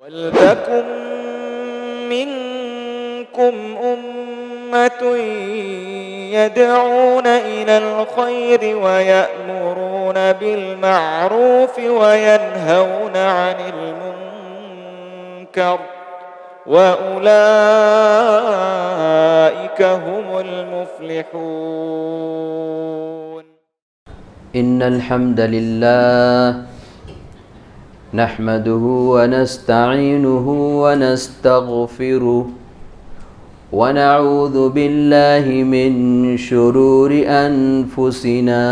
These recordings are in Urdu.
وَلْتَكُنْ مِنْكُمْ أُمَّةٌ يَدْعُونَ إِلَى الْخَيْرِ وَيَأْمُرُونَ بِالْمَعْرُوفِ وَيَنْهَوْنَ عَنِ الْمُنْكَرِ وَأُولَئِكَ هُمُ الْمُفْلِحُونَ. إن الحمد لله نحمده ونستعينه ونستغفره ونعوذ بالله من شرور أنفسنا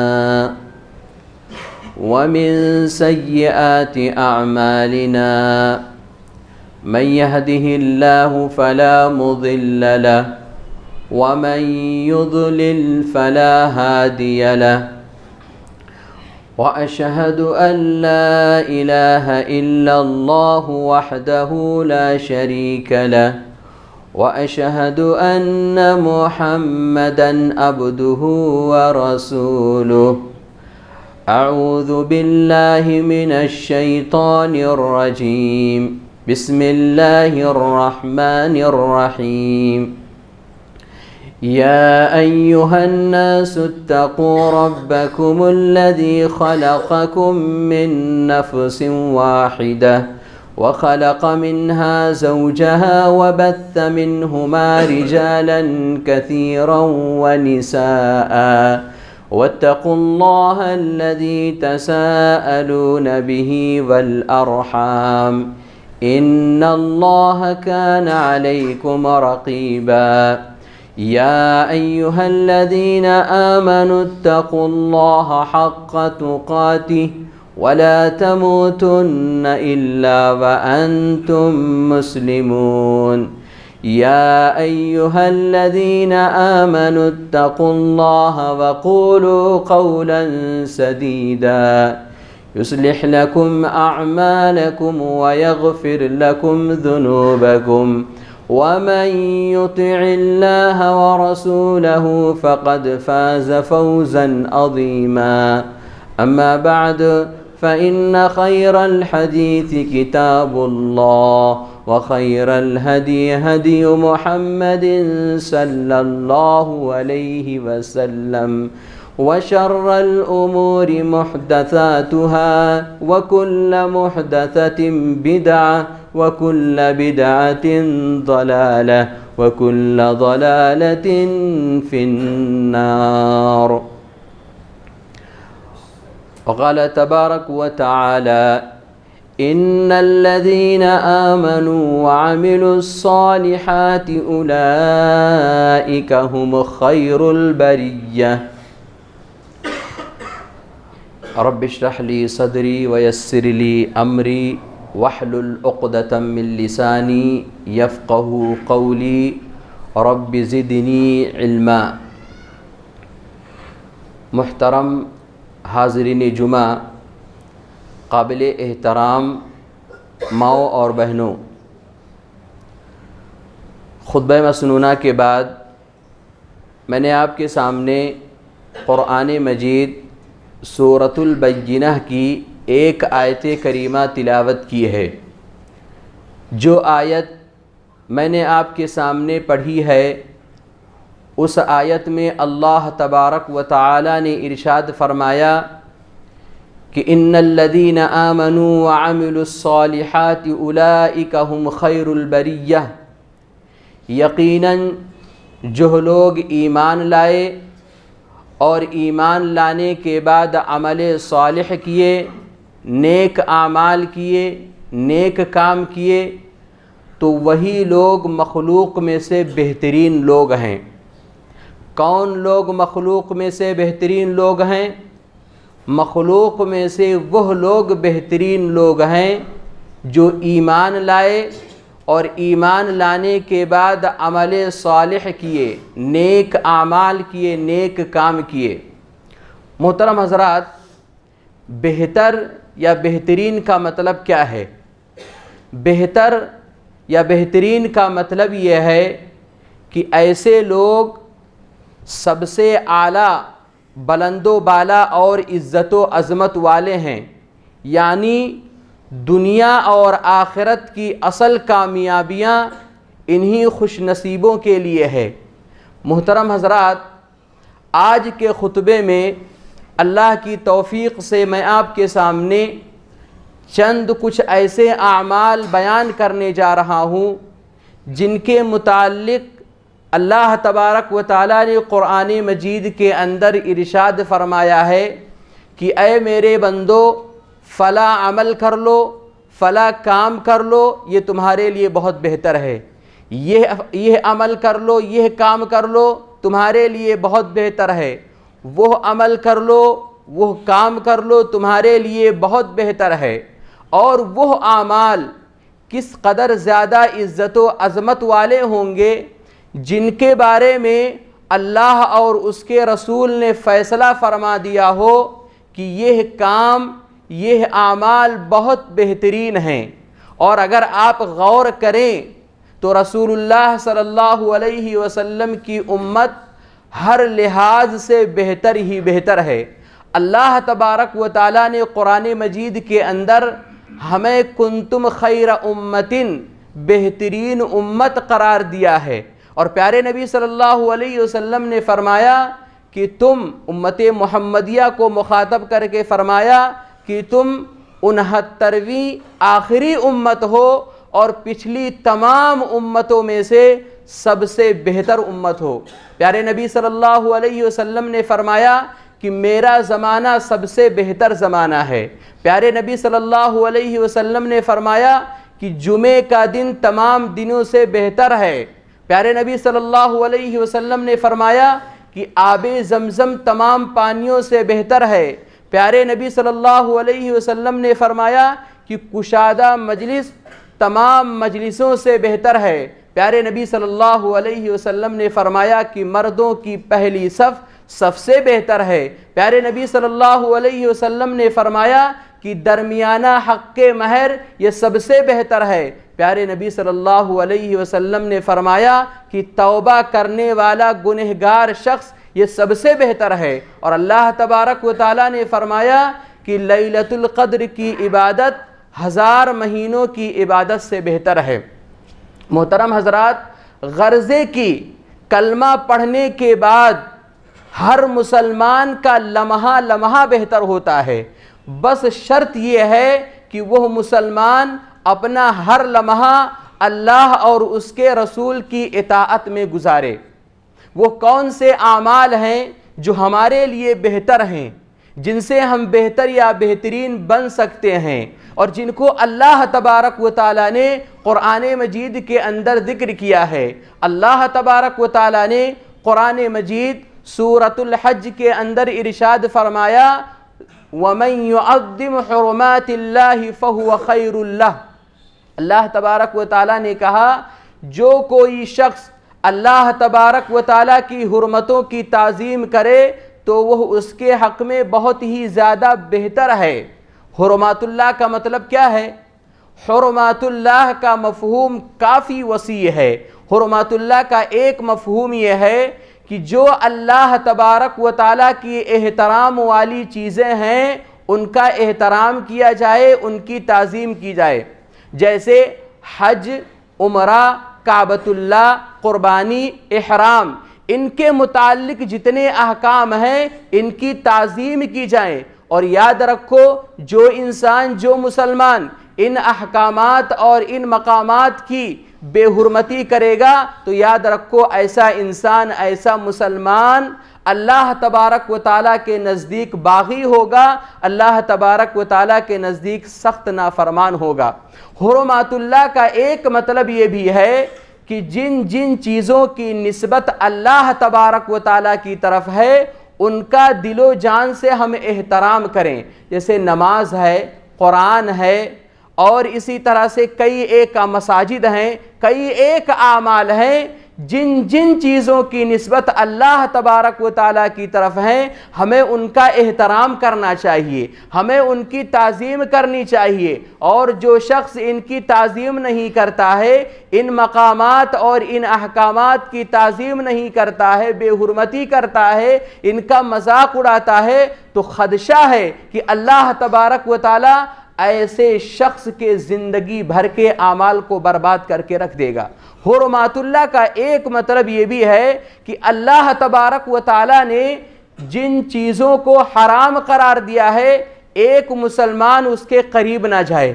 ومن سيئات أعمالنا. من يهده الله فلا مضل له ومن يضلل فلا هادي له. وأشهد أن لا إله إلا الله وحده لا شريك له وأشهد أن محمدًا عبده ورسوله. أعوذ بالله من الشيطان الرجيم. بسم الله الرحمن الرحيم. يا أيها الناس اتقوا ربكم الذي خلقكم من نفس واحدة وخلق منها زوجها وبث منهما رجالا كثيرا ونساء واتقوا الله الذي تساءلون به والأرحام إن الله كان عليكم رقيبا. يا أيها الذين آمنوا اتقوا الله حق تقاته ولا تموتن إلا وأنتم مسلمون. يا أيها الذين آمنوا اتقوا الله وقولوا قولا سديدا يصلح لكم أعمالكم ويغفر لكم ذنوبكم ومن يطع الله ورسوله فقد فاز فوزا عظيما. أما بعد فإن خير الحديث كتاب الله وخير الهدي هدي محمد صلى الله عليه وسلم وشر الأمور محدثاتها وكل محدثة بدعة وكل بدعة ضلالة وكل ضلالة في النار. وقال تبارك وتعالى إن الذين آمنوا وعملوا الصالحات أولئك هم خير البرية. رب اشرح لي صدري ويسر لي أمري واحلل عقدة من لساني يفقه قولي رب زدني علما. محترم حاضرین جمعہ، قابل احترام ماؤں اور بہنوں، خطبہ مسنونہ کے بعد میں نے آپ کے سامنے قرآن مجید سورۃ البینہ کی ایک آیت کریمہ تلاوت کی ہے۔ جو آیت میں نے آپ کے سامنے پڑھی ہے، اس آیت میں اللہ تبارک و تعالی نے ارشاد فرمایا کہ ان الذین آمنوا وعملوا الصالحات اولئک هم خیر البریہ۔ یقیناً جو لوگ ایمان لائے اور ایمان لانے کے بعد عمل صالح کیے، نیک اعمال کیے، نیک کام کیے، تو وہی لوگ مخلوق میں سے بہترین لوگ ہیں۔ کون لوگ مخلوق میں سے بہترین لوگ ہیں؟ مخلوق میں سے وہ لوگ بہترین لوگ ہیں جو ایمان لائے اور ایمان لانے کے بعد عمل صالح کیے، نیک اعمال کیے، نیک کام کیے۔ محترم حضرات، بہتر یا بہترین کا مطلب کیا ہے؟ بہتر یا بہترین کا مطلب یہ ہے کہ ایسے لوگ سب سے اعلیٰ بلند و بالا اور عزت و عظمت والے ہیں، یعنی دنیا اور آخرت کی اصل کامیابیاں انہی خوش نصیبوں کے لیے ہے۔ محترم حضرات، آج کے خطبے میں اللہ کی توفیق سے میں آپ کے سامنے چند کچھ ایسے اعمال بیان کرنے جا رہا ہوں جن کے متعلق اللہ تبارک و تعالیٰ نے قرآن مجید کے اندر ارشاد فرمایا ہے کہ اے میرے بندو، فلاں عمل کر لو، فلاں کام کر لو، یہ تمہارے لیے بہت بہتر ہے، یہ عمل کر لو، یہ کام کر لو، تمہارے لیے بہت بہتر ہے، وہ عمل کر لو، وہ کام کر لو، تمہارے لیے بہت بہتر ہے۔ اور وہ اعمال کس قدر زیادہ عزت و عظمت والے ہوں گے جن کے بارے میں اللہ اور اس کے رسول نے فیصلہ فرما دیا ہو کہ یہ کام، یہ اعمال بہت بہترین ہیں۔ اور اگر آپ غور کریں تو رسول اللہ صلی اللہ علیہ وسلم کی امت ہر لحاظ سے بہتر ہی بہتر ہے۔ اللہ تبارک و تعالیٰ نے قرآن مجید کے اندر ہمیں کنتم خیر امتن، بہترین امت قرار دیا ہے، اور پیارے نبی صلی اللہ علیہ وسلم نے فرمایا کہ تم، امت محمدیہ کو مخاطب کر کے فرمایا کہ تم 69ویں آخری امت ہو اور پچھلی تمام امتوں میں سے سب سے بہتر امت ہو۔ پیارے نبی صلی اللہ علیہ وسلم نے فرمایا کہ میرا زمانہ سب سے بہتر زمانہ ہے۔ پیارے نبی صلی اللہ علیہ وسلم نے فرمایا کہ جمعے کا دن تمام دنوں سے بہتر ہے۔ پیارے نبی صلی اللہ علیہ وسلم نے فرمایا کہ آب زمزم تمام پانیوں سے بہتر ہے۔ پیارے نبی صلی اللہ علیہ وسلم نے فرمایا کہ کشادہ مجلس تمام مجلسوں سے بہتر ہے۔ پیارے نبی صلی اللہ علیہ وسلم نے فرمایا کہ مردوں کی پہلی صف سب سے بہتر ہے۔ پیارے نبی صلی اللہ علیہ وسلم نے فرمایا کہ درمیانہ حق مہر یہ سب سے بہتر ہے۔ پیارے نبی صلی اللہ علیہ وسلم نے فرمایا کہ توبہ کرنے والا گنہگار شخص یہ سب سے بہتر ہے۔ اور اللہ تبارک و تعالیٰ نے فرمایا کہ لیلۃ القدر کی عبادت 1000 مہینوں کی عبادت سے بہتر ہے۔ محترم حضرات، غرضے کی کلمہ پڑھنے کے بعد ہر مسلمان کا لمحہ لمحہ بہتر ہوتا ہے، بس شرط یہ ہے کہ وہ مسلمان اپنا ہر لمحہ اللہ اور اس کے رسول کی اطاعت میں گزارے۔ وہ کون سے اعمال ہیں جو ہمارے لیے بہتر ہیں، جن سے ہم بہتر یا بہترین بن سکتے ہیں، اور جن کو اللہ تبارک و تعالیٰ نے قرآن مجید کے اندر ذکر کیا ہے۔ اللہ تبارک و تعالیٰ نے قرآن مجید سورۃ الحج کے اندر ارشاد فرمایا وَمَن يُعَظِّمْ حُرُمَاتِ اللَّهِ فَهُوَ خَيْرٌ لَهُ۔ اللہ تبارک و تعالیٰ نے کہا جو کوئی شخص اللہ تبارک و تعالیٰ کی حرمتوں کی تعظیم کرے تو وہ اس کے حق میں بہت ہی زیادہ بہتر ہے۔ حرمات اللہ کا مطلب کیا ہے؟ حرمات اللہ کا مفہوم کافی وسیع ہے۔ حرمات اللہ کا ایک مفہوم یہ ہے کہ جو اللہ تبارک و تعالیٰ کی احترام والی چیزیں ہیں ان کا احترام کیا جائے، ان کی تعظیم کی جائے، جیسے حج، عمرہ، کعبۃ اللہ، قربانی، احرام، ان کے متعلق جتنے احکام ہیں ان کی تعظیم کی جائیں۔ اور یاد رکھو جو انسان، جو مسلمان ان احکامات اور ان مقامات کی بے حرمتی کرے گا تو یاد رکھو ایسا انسان، ایسا مسلمان اللہ تبارک و تعالیٰ کے نزدیک باغی ہوگا، اللہ تبارک و تعالیٰ کے نزدیک سخت نافرمان ہوگا۔ حرمات اللہ کا ایک مطلب یہ بھی ہے کہ جن جن چیزوں کی نسبت اللہ تبارک و تعالیٰ کی طرف ہے ان کا دل و جان سے ہم احترام کریں، جیسے نماز ہے، قرآن ہے، اور اسی طرح سے کئی ایک مساجد ہیں، کئی ایک اعمال ہیں جن جن چیزوں کی نسبت اللہ تبارک و تعالیٰ کی طرف ہیں ہمیں ان کا احترام کرنا چاہیے، ہمیں ان کی تعظیم کرنی چاہیے۔ اور جو شخص ان کی تعظیم نہیں کرتا ہے، ان مقامات اور ان احکامات کی تعظیم نہیں کرتا ہے، بے حرمتی کرتا ہے، ان کا مذاق اڑاتا ہے، تو خدشہ ہے کہ اللہ تبارک و تعالیٰ ایسے شخص کے زندگی بھر کے اعمال کو برباد کر کے رکھ دے گا۔ حرمات اللہ کا ایک مطلب یہ بھی ہے کہ اللہ تبارک و تعالیٰ نے جن چیزوں کو حرام قرار دیا ہے ایک مسلمان اس کے قریب نہ جائے،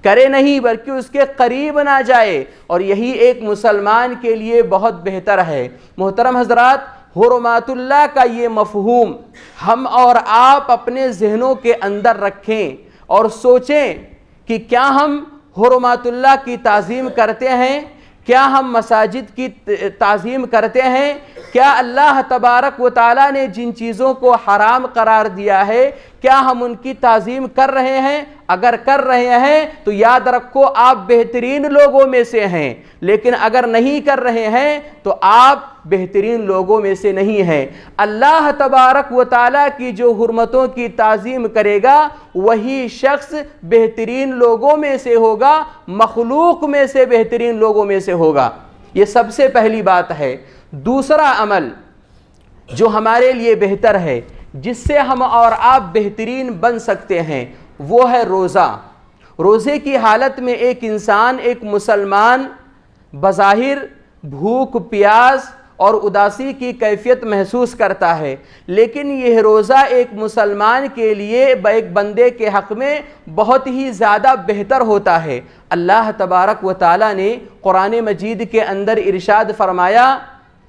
کرے نہیں بلکہ اس کے قریب نہ جائے، اور یہی ایک مسلمان کے لیے بہت بہتر ہے۔ محترم حضرات، حرمات اللہ کا یہ مفہوم ہم اور آپ اپنے ذہنوں کے اندر رکھیں اور سوچیں کہ کیا ہم حرمات اللہ کی تعظیم کرتے ہیں؟ کیا ہم مساجد کی تعظیم کرتے ہیں؟ کیا اللہ تبارک و تعالیٰ نے جن چیزوں کو حرام قرار دیا ہے کیا ہم ان کی تعظیم کر رہے ہیں؟ اگر کر رہے ہیں تو یاد رکھو آپ بہترین لوگوں میں سے ہیں، لیکن اگر نہیں کر رہے ہیں تو آپ بہترین لوگوں میں سے نہیں ہیں۔ اللہ تبارک و تعالیٰ کی جو حرمتوں کی تعظیم کرے گا وہی شخص بہترین لوگوں میں سے ہوگا، مخلوق میں سے بہترین لوگوں میں سے ہوگا۔ یہ سب سے پہلی بات ہے۔ دوسرا عمل جو ہمارے لیے بہتر ہے، جس سے ہم اور آپ بہترین بن سکتے ہیں، وہ ہے روزہ۔ روزے کی حالت میں ایک انسان، ایک مسلمان بظاہر بھوک پیاس اور اداسی کی کیفیت محسوس کرتا ہے، لیکن یہ روزہ ایک مسلمان کے لیے ایک بندے کے حق میں بہت ہی زیادہ بہتر ہوتا ہے۔ اللہ تبارک و تعالیٰ نے قرآن مجید کے اندر ارشاد فرمایا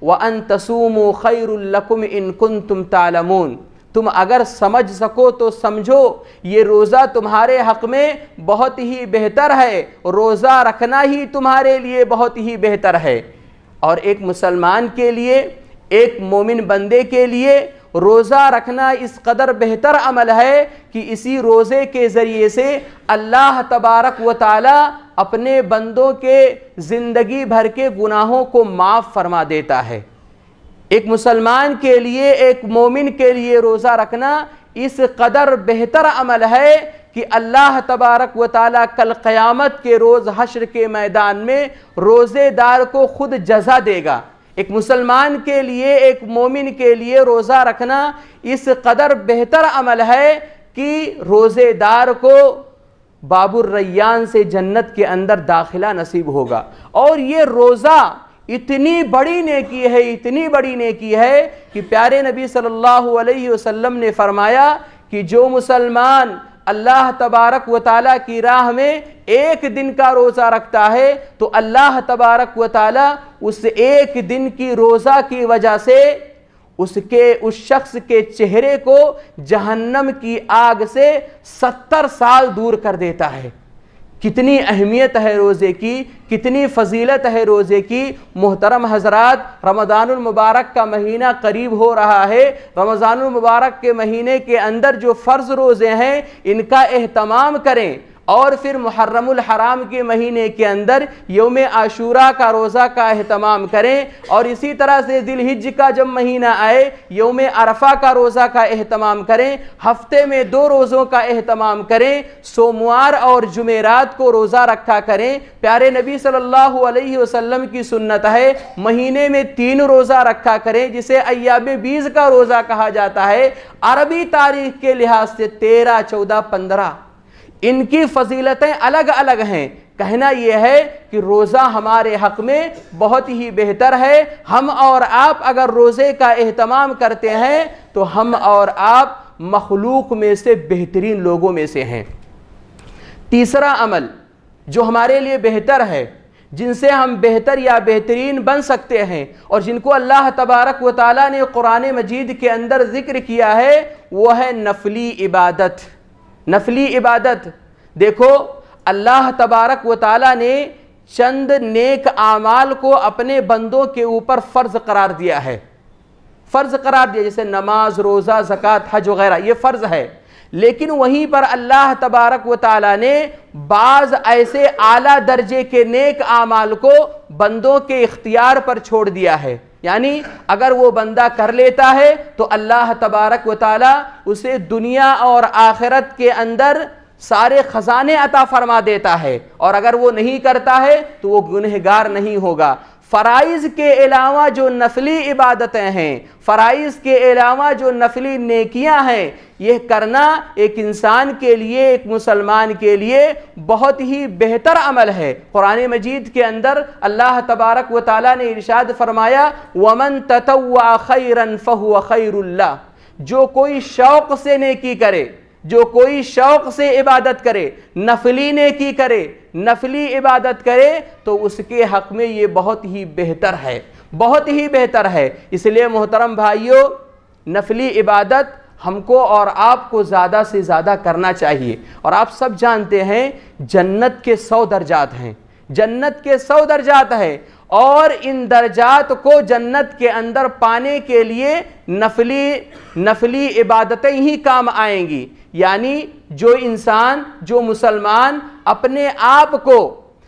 وَأَن تَصُومُوا خَيْرٌ لَكُمْ إِن كُنتُمْ تَعْلَمُونَ، تم اگر سمجھ سکو تو سمجھو، یہ روزہ تمہارے حق میں بہت ہی بہتر ہے، روزہ رکھنا ہی تمہارے لیے بہت ہی بہتر ہے۔ اور ایک مسلمان کے لیے، ایک مومن بندے کے لیے روزہ رکھنا اس قدر بہتر عمل ہے کہ اسی روزے کے ذریعے سے اللہ تبارک و تعالی اپنے بندوں کے زندگی بھر کے گناہوں کو معاف فرما دیتا ہے۔ ایک مسلمان کے لیے، ایک مومن کے لیے روزہ رکھنا اس قدر بہتر عمل ہے کہ اللہ تبارک و تعالیٰ کل قیامت کے روز حشر کے میدان میں روزے دار کو خود جزا دے گا۔ ایک مسلمان کے لیے، ایک مومن کے لیے روزہ رکھنا اس قدر بہتر عمل ہے کہ روزے دار کو باب الریان سے جنت کے اندر داخلہ نصیب ہوگا۔ اور یہ روزہ اتنی بڑی نیکی ہے، اتنی بڑی نیکی ہے کہ پیارے نبی صلی اللہ علیہ وسلم نے فرمایا کہ جو مسلمان اللہ تبارک و تعالیٰ کی راہ میں ایک دن کا روزہ رکھتا ہے تو اللہ تبارک و تعالیٰ اس ایک دن کی روزہ کی وجہ سے اس شخص کے چہرے کو جہنم کی آگ سے 70 سال دور کر دیتا ہے۔ کتنی اہمیت ہے روزے کی، کتنی فضیلت ہے روزے کی۔ محترم حضرات، رمضان المبارک کا مہینہ قریب ہو رہا ہے۔ رمضان المبارک کے مہینے کے اندر جو فرض روزے ہیں ان کا اہتمام کریں، اور پھر محرم الحرام کے مہینے کے اندر یوم عاشوراء کا روزہ کا اہتمام کریں، اور اسی طرح سے ذی الحجہ کا جب مہینہ آئے یوم عرفہ کا روزہ کا اہتمام کریں، ہفتے میں 2 روزوں کا اہتمام کریں، سوموار اور جمعرات کو روزہ رکھا کریں۔ پیارے نبی صلی اللہ علیہ وسلم کی سنت ہے مہینے میں 3 روزہ رکھا کریں، جسے ایام بیض کا روزہ کہا جاتا ہے۔ عربی تاریخ کے لحاظ سے 13، 14، 15 ان کی فضیلتیں الگ الگ ہیں۔ کہنا یہ ہے کہ روزہ ہمارے حق میں بہت ہی بہتر ہے۔ ہم اور آپ اگر روزے کا اہتمام کرتے ہیں تو ہم اور آپ مخلوق میں سے بہترین لوگوں میں سے ہیں۔ تیسرا عمل جو ہمارے لیے بہتر ہے، جن سے ہم بہتر یا بہترین بن سکتے ہیں، اور جن کو اللہ تبارک و تعالیٰ نے قرآن مجید کے اندر ذکر کیا ہے، وہ ہے نفلی عبادت۔ نفلی عبادت، دیکھو اللہ تبارک و تعالیٰ نے چند نیک اعمال کو اپنے بندوں کے اوپر فرض قرار دیا ہے۔ فرض قرار دیا، جیسے نماز، روزہ، زکوٰۃ، حج وغیرہ، یہ فرض ہے۔ لیکن وہیں پر اللہ تبارک و تعالیٰ نے بعض ایسے اعلیٰ درجے کے نیک اعمال کو بندوں کے اختیار پر چھوڑ دیا ہے۔ یعنی اگر وہ بندہ کر لیتا ہے تو اللہ تبارک و تعالیٰ اسے دنیا اور آخرت کے اندر سارے خزانے عطا فرما دیتا ہے، اور اگر وہ نہیں کرتا ہے تو وہ گنہگار نہیں ہوگا۔ فرائض کے علاوہ جو نفلی عبادتیں ہیں، فرائض کے علاوہ جو نفلی نیکیاں ہیں، یہ کرنا ایک انسان کے لیے، ایک مسلمان کے لیے بہت ہی بہتر عمل ہے۔ قرآن مجید کے اندر اللہ تبارک و تعالیٰ نے ارشاد فرمایا وَمَن تَطَوَّعَ خَيْرًا فَهُوَ خَيْرٌ لَّهُ، جو کوئی شوق سے نیکی کرے، جو کوئی شوق سے عبادت کرے، نفلی نیکی کرے، نفلی عبادت کرے، تو اس کے حق میں یہ بہت ہی بہتر ہے، بہت ہی بہتر ہے۔ اس لیے محترم بھائیوں، نفلی عبادت ہم کو اور آپ کو زیادہ سے زیادہ کرنا چاہیے۔ اور آپ سب جانتے ہیں جنت کے 100 درجات ہیں، جنت کے 100 درجات ہیں، اور ان درجات کو جنت کے اندر پانے کے لیے نفلی عبادتیں ہی کام آئیں گی۔ یعنی جو انسان، جو مسلمان اپنے آپ کو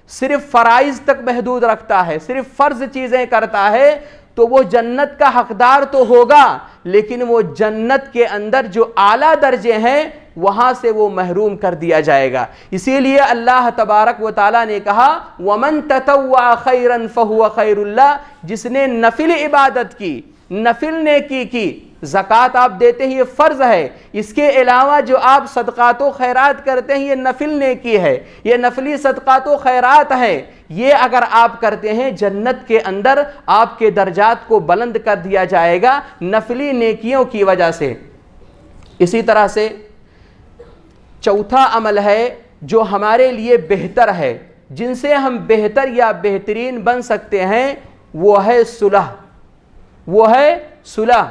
صرف فرائض تک محدود رکھتا ہے، صرف فرض چیزیں کرتا ہے، تو وہ جنت کا حقدار تو ہوگا، لیکن وہ جنت کے اندر جو اعلیٰ درجے ہیں وہاں سے وہ محروم کر دیا جائے گا۔ اسی لیے اللہ تبارک و تعالیٰ نے کہا وَمَن تَطَوَّعَ خَيْرًا فَهُوَ خَيْرٌ لَّهُ، جس نے نفل عبادت کی، نفل نیکی کی، زکوٰۃ آپ دیتے ہیں یہ فرض ہے، اس کے علاوہ جو آپ صدقات و خیرات کرتے ہیں یہ نفل نیکی ہے، یہ نفلی صدقات و خیرات ہے، یہ اگر آپ کرتے ہیں جنت کے اندر آپ کے درجات کو بلند کر دیا جائے گا نفلی نیکیوں کی وجہ سے۔ اسی طرح سے چوتھا عمل ہے جو ہمارے لیے بہتر ہے، جن سے ہم بہتر یا بہترین بن سکتے ہیں، وہ ہے صلح، وہ ہے صلح۔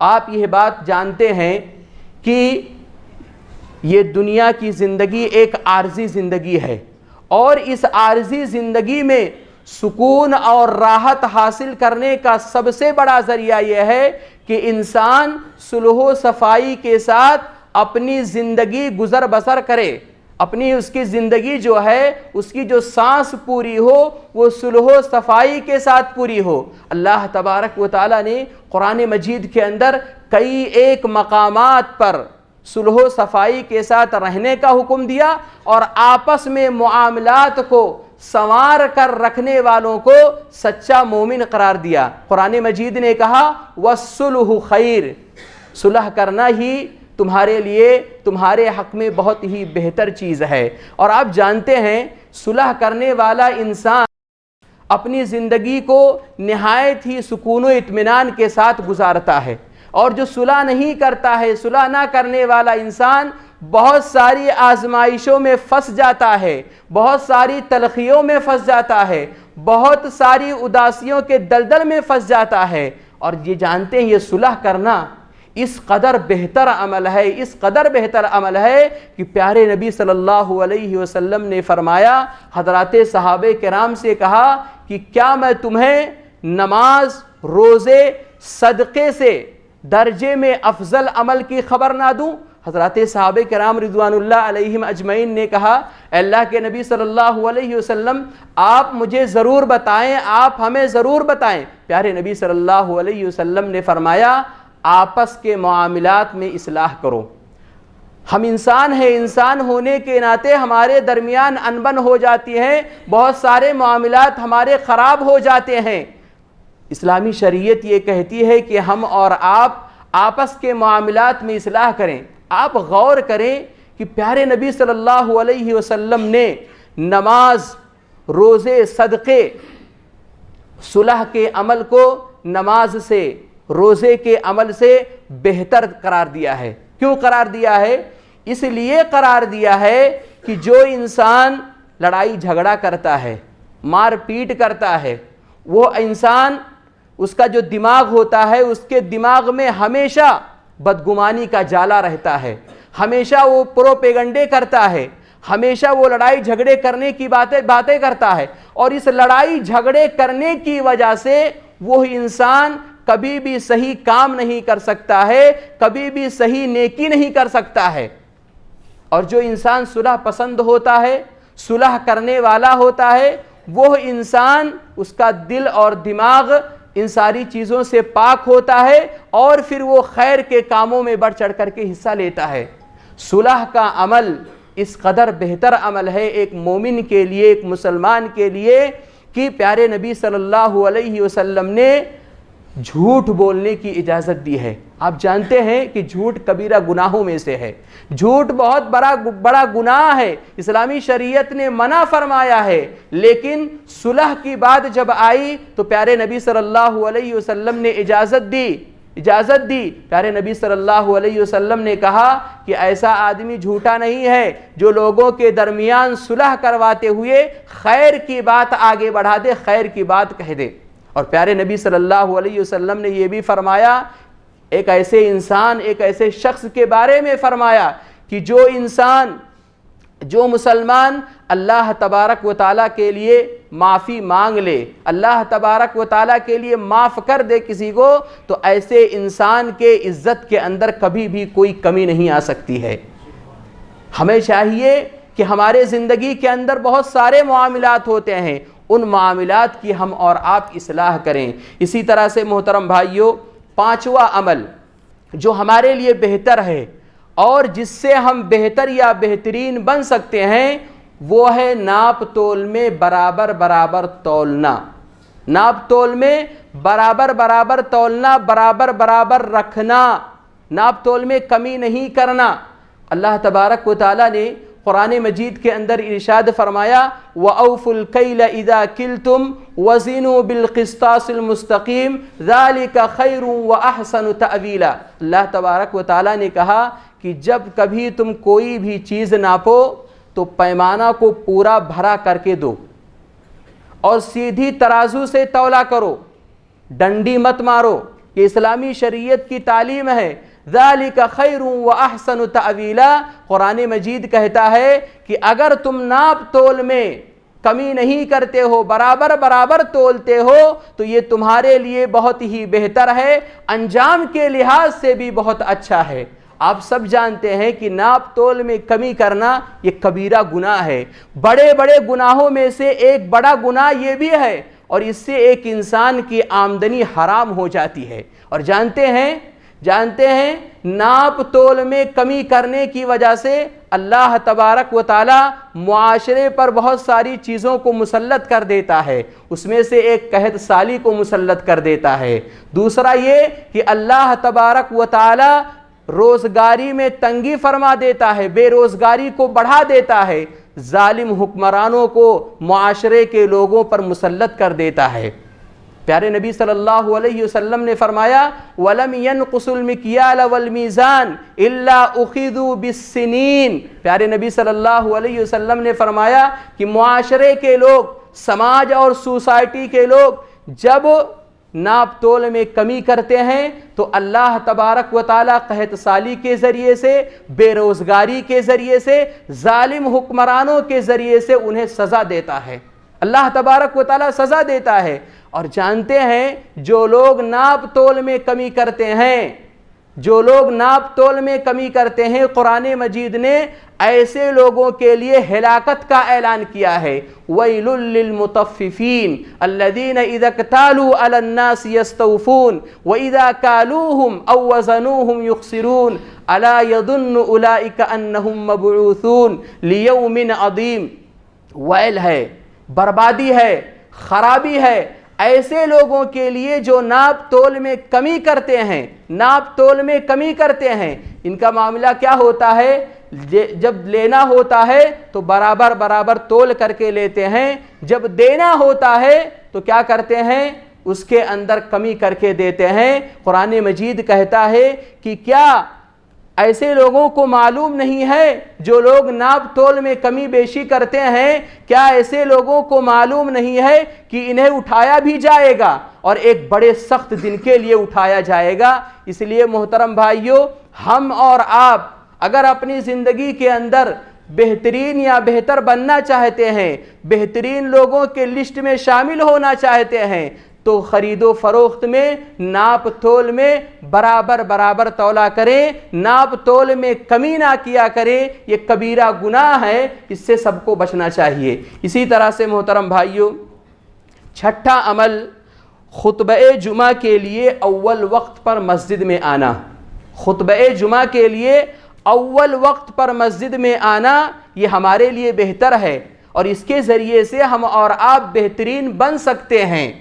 آپ یہ بات جانتے ہیں کہ یہ دنیا کی زندگی ایک عارضی زندگی ہے، اور اس عارضی زندگی میں سکون اور راحت حاصل کرنے کا سب سے بڑا ذریعہ یہ ہے کہ انسان صلح و صفائی کے ساتھ اپنی زندگی گزر بسر کرے، اپنی اس کی زندگی جو ہے، اس کی جو سانس پوری ہو وہ صلح و صفائی کے ساتھ پوری ہو۔ اللہ تبارک و تعالیٰ نے قرآن مجید کے اندر کئی ایک مقامات پر صلح و صفائی کے ساتھ رہنے کا حکم دیا، اور آپس میں معاملات کو سنوار کر رکھنے والوں کو سچا مومن قرار دیا۔ قرآن مجید نے کہا وَالصُّلْحُ خَيْرٌ، صلح کرنا ہی تمہارے لیے، تمہارے حق میں بہت ہی بہتر چیز ہے۔ اور آپ جانتے ہیں صلح کرنے والا انسان اپنی زندگی کو نہایت ہی سکون و اطمینان کے ساتھ گزارتا ہے، اور جو صلح نہیں کرتا ہے، صلح نہ کرنے والا انسان بہت ساری آزمائشوں میں پھنس جاتا ہے، بہت ساری تلخیوں میں پھنس جاتا ہے، بہت ساری اداسیوں کے دلدل میں پھنس جاتا ہے۔ اور یہ جانتے ہیں یہ صلح کرنا اس قدر بہتر عمل ہے، اس قدر بہتر عمل ہے کہ پیارے نبی صلی اللہ علیہ وسلم نے فرمایا، حضرات صحابہ کرام سے کہا کہ کیا میں تمہیں نماز، روزے، صدقے سے درجے میں افضل عمل کی خبر نہ دوں؟ حضرات صحابہ کرام رضوان اللہ علیہم اجمعین نے کہا اے اللہ کے نبی صلی اللہ علیہ وسلم، آپ مجھے ضرور بتائیں، آپ ہمیں ضرور بتائیں۔ پیارے نبی صلی اللہ علیہ وسلم نے فرمایا آپس کے معاملات میں اصلاح کرو۔ ہم انسان ہیں، انسان ہونے کے ناطے ہمارے درمیان انبن ہو جاتی ہے، بہت سارے معاملات ہمارے خراب ہو جاتے ہیں۔ اسلامی شریعت یہ کہتی ہے کہ ہم اور آپ آپس کے معاملات میں اصلاح کریں۔ آپ غور کریں کہ پیارے نبی صلی اللہ علیہ وسلم نے نماز، روزے، صدقے، صلح کے عمل کو نماز سے، روزے کے عمل سے بہتر قرار دیا ہے۔ کیوں قرار دیا ہے؟ اس لیے قرار دیا ہے کہ جو انسان لڑائی جھگڑا کرتا ہے، مار پیٹ کرتا ہے، وہ انسان، اس کا جو دماغ ہوتا ہے، اس کے دماغ میں ہمیشہ بدگمانی کا جالا رہتا ہے، ہمیشہ وہ پروپیگنڈے کرتا ہے، ہمیشہ وہ لڑائی جھگڑے کرنے کی باتیں کرتا ہے، اور اس لڑائی جھگڑے کرنے کی وجہ سے وہ انسان کبھی بھی صحیح کام نہیں کر سکتا ہے، کبھی بھی صحیح نیکی نہیں کر سکتا ہے۔ اور جو انسان صلح پسند ہوتا ہے، صلح کرنے والا ہوتا ہے، وہ انسان، اس کا دل اور دماغ ان ساری چیزوں سے پاک ہوتا ہے، اور پھر وہ خیر کے کاموں میں بڑھ چڑھ کر کے حصہ لیتا ہے۔ صلح کا عمل اس قدر بہتر عمل ہے ایک مومن کے لیے، ایک مسلمان کے لیے، کہ پیارے نبی صلی اللہ علیہ وسلم نے جھوٹ بولنے کی اجازت دی ہے۔ آپ جانتے ہیں کہ جھوٹ کبیرہ گناہوں میں سے ہے، جھوٹ بہت بڑا گناہ ہے، اسلامی شریعت نے منع فرمایا ہے، لیکن صلح کی بات جب آئی تو پیارے نبی صلی اللہ علیہ وسلم نے اجازت دی۔ پیارے نبی صلی اللہ علیہ وسلم نے کہا کہ ایسا آدمی جھوٹا نہیں ہے جو لوگوں کے درمیان صلح کرواتے ہوئے خیر کی بات آگے بڑھا دے، خیر کی بات کہہ دے۔ اور پیارے نبی صلی اللہ علیہ وسلم نے یہ بھی فرمایا، ایک ایسے انسان، ایک ایسے شخص کے بارے میں فرمایا کہ جو مسلمان اللہ تبارک و تعالیٰ کے لیے معافی مانگ لے، اللہ تبارک و تعالیٰ کے لیے معاف کر دے کسی کو، تو ایسے انسان کے عزت کے اندر کبھی بھی کوئی کمی نہیں آ سکتی ہے۔ ہمیں چاہیے کہ ہمارے زندگی کے اندر بہت سارے معاملات ہوتے ہیں، ان معاملات کی ہم اور آپ اصلاح کریں۔ اسی طرح سے محترم بھائیوں، پانچواں عمل جو ہمارے لیے بہتر ہے اور جس سے ہم بہتر یا بہترین بن سکتے ہیں، وہ ہے ناپ تول میں برابر تولنا۔ ناپ تول میں برابر تولنا، برابر رکھنا، ناپ تول میں کمی نہیں کرنا۔ اللہ تبارک و تعالیٰ نے قرآن مجید کے اندر ارشاد فرمایا، وَأَوْفُوا الْكَيْلَ إِذَا كِلْتُمْ وَزِنُوا بِالْقِسْطَاسِ الْمُسْتَقِيمِ ذَلِكَ خَيْرٌ وَأَحْسَنُ تَأْوِيلًا۔ اللہ تبارک و تعالیٰ نے کہا کہ جب کبھی تم کوئی بھی چیز ناپو تو پیمانہ کو پورا بھرا کر کے دو اور سیدھی ترازو سے تولا کرو، ڈنڈی مت مارو۔ یہ اسلامی شریعت کی تعلیم ہے۔ ذالک خیر و احسن تأویلا، قرآن مجید کہتا ہے کہ اگر تم ناپ تول میں کمی نہیں کرتے ہو، برابر تولتے ہو، تو یہ تمہارے لیے بہت ہی بہتر ہے، انجام کے لحاظ سے بھی بہت اچھا ہے۔ آپ سب جانتے ہیں کہ ناپ تول میں کمی کرنا یہ کبیرہ گناہ ہے۔ بڑے گناہوں میں سے ایک بڑا گناہ یہ بھی ہے، اور اس سے ایک انسان کی آمدنی حرام ہو جاتی ہے۔ اور جانتے ہیں ناپ تول میں کمی کرنے کی وجہ سے اللہ تبارک و تعالی معاشرے پر بہت ساری چیزوں کو مسلط کر دیتا ہے۔ اس میں سے ایک قحط سالی کو مسلط کر دیتا ہے۔ دوسرا یہ کہ اللہ تبارک و تعالی روزگاری میں تنگی فرما دیتا ہے، بے روزگاری کو بڑھا دیتا ہے، ظالم حکمرانوں کو معاشرے کے لوگوں پر مسلط کر دیتا ہے۔ پیارے نبی صلی اللہ علیہ وسلم نے فرمایا، وَلَمْ يَنْقُصُ الْمِكْيَالَ وَالْمِيزَانَ إِلَّا أُخِذُوا بِالسِّنِينَ۔ پیارے نبی صلی اللہ علیہ وسلم نے فرمایا کہ معاشرے کے لوگ، سماج اور سوسائٹی کے لوگ جب ناپ تول میں کمی کرتے ہیں تو اللہ تبارک و تعالیٰ قحط سالی کے ذریعے سے، بے روزگاری کے ذریعے سے، ظالم حکمرانوں کے ذریعے سے انہیں سزا دیتا ہے۔ اللہ تبارک و تعالیٰ سزا دیتا ہے۔ اور جانتے ہیں جو لوگ ناپ تول میں کمی کرتے ہیں، قرآن مجید نے ایسے لوگوں کے لیے ہلاکت کا اعلان کیا ہے۔ وَيْلٌ لِّلْمُطَفِّفِينَ الَّذِينَ إِذَا اكْتَالُوا عَلَى النَّاسِ يَسْتَوْفُونَ وَإِذَا كَالُوهُمْ أَوْ وَزَنُوهُمْ يُخْسِرُونَ أَلَا يَظُنُّ أُولَٰئِكَ أَنَّهُم مَّبْعُوثُونَ لِيَوْمٍ عَظِيمٍ۔ ویل ہے، بربادی ہے، خرابی ہے ایسے لوگوں کے لیے جو ناپ تول میں کمی کرتے ہیں۔ ان کا معاملہ کیا ہوتا ہے؟ جب لینا ہوتا ہے تو برابر تول کر کے لیتے ہیں، جب دینا ہوتا ہے تو کیا کرتے ہیں؟ اس کے اندر کمی کر کے دیتے ہیں۔ قرآن مجید کہتا ہے کہ کیا ایسے لوگوں کو معلوم نہیں ہے جو لوگ ناپ تول میں کمی بیشی کرتے ہیں، کیا ایسے لوگوں کو معلوم نہیں ہے کہ انہیں اٹھایا بھی جائے گا اور ایک بڑے سخت دن کے لیے اٹھایا جائے گا؟ اس لیے محترم بھائیوں، ہم اور آپ اگر اپنی زندگی کے اندر بہترین یا بہتر بننا چاہتے ہیں، بہترین لوگوں کے لسٹ میں شامل ہونا چاہتے ہیں، تو خرید و فروخت میں ناپ تول میں برابر تولا کریں، ناپ تول میں کمی نہ کیا کریں۔ یہ کبیرہ گناہ ہے، اس سے سب کو بچنا چاہیے۔ اسی طرح سے محترم بھائیوں، چھٹا عمل خطبہ جمعہ کے لیے اول وقت پر مسجد میں آنا۔ خطبہ جمعہ کے لیے اول وقت پر مسجد میں آنا یہ ہمارے لیے بہتر ہے، اور اس کے ذریعے سے ہم اور آپ بہترین بن سکتے ہیں۔